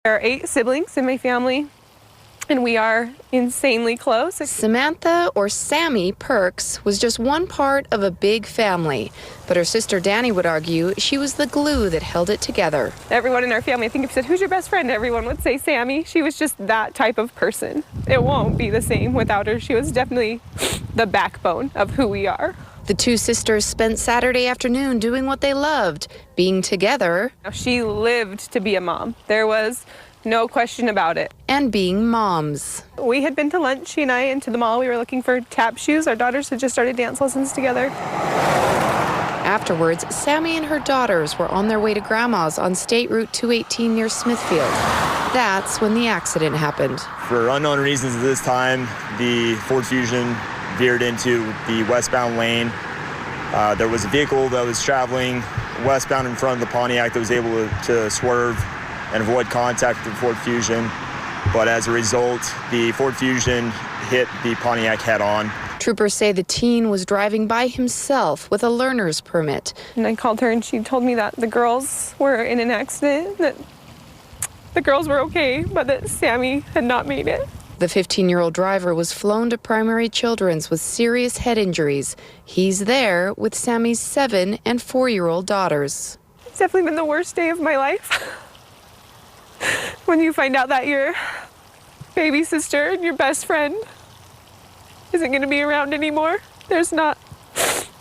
There are 8 siblings in my family, and we are insanely close. Samantha, or Sammy, Perks was just one part of a big family, but her sister Danny would argue she was the glue that held it together. Everyone in our family, I think if you said, "Who's your best friend?" everyone would say Sammy. She was just that type of person. It won't be the same without her. She was definitely the backbone of who we are. The two sisters spent Saturday afternoon doing what they loved, being together. She lived to be a mom. There was no question about it. And being moms. We had been to lunch, she and I, and to the mall. We were looking for tap shoes. Our daughters had just started dance lessons together. Afterwards, Sammy and her daughters were on their way to Grandma's on State Route 218 near Smithfield. That's when the accident happened. For unknown reasons at this time, the Ford Fusion veered into the westbound lane. There was a vehicle that was traveling westbound in front of the Pontiac that was able to swerve and avoid contact with the Ford Fusion. But as a result, the Ford Fusion hit the Pontiac head-on. Troopers say the teen was driving by himself with a learner's permit. And I called her and she told me that the girls were in an accident, that the girls were okay, but that Sammy had not made it. The 15-year-old driver was flown to Primary Children's with serious head injuries. He's there with Sammy's 7- and 4-year-old daughters. It's definitely been the worst day of my life. When you find out that your baby sister and your best friend isn't going to be around anymore, there's not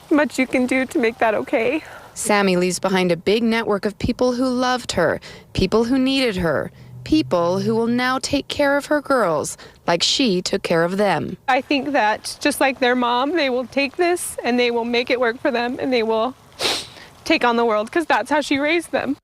much you can do to make that okay. Sammy leaves behind a big network of people who loved her, people who needed her, people who will now take care of her girls like she took care of them. I think that just like their mom, they will take this and they will make it work for them and they will take on the world because that's how she raised them.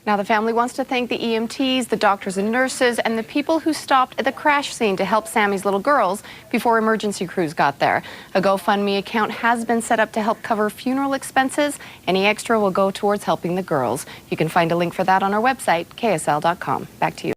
Now the family wants to thank the EMTs, the doctors and nurses, and the people who stopped at the crash scene to help Sammy's little girls before emergency crews got there. A GoFundMe account has been set up to help cover funeral expenses. Any extra will go towards helping the girls. You can find a link for that on our website, ksl.com. Back to you.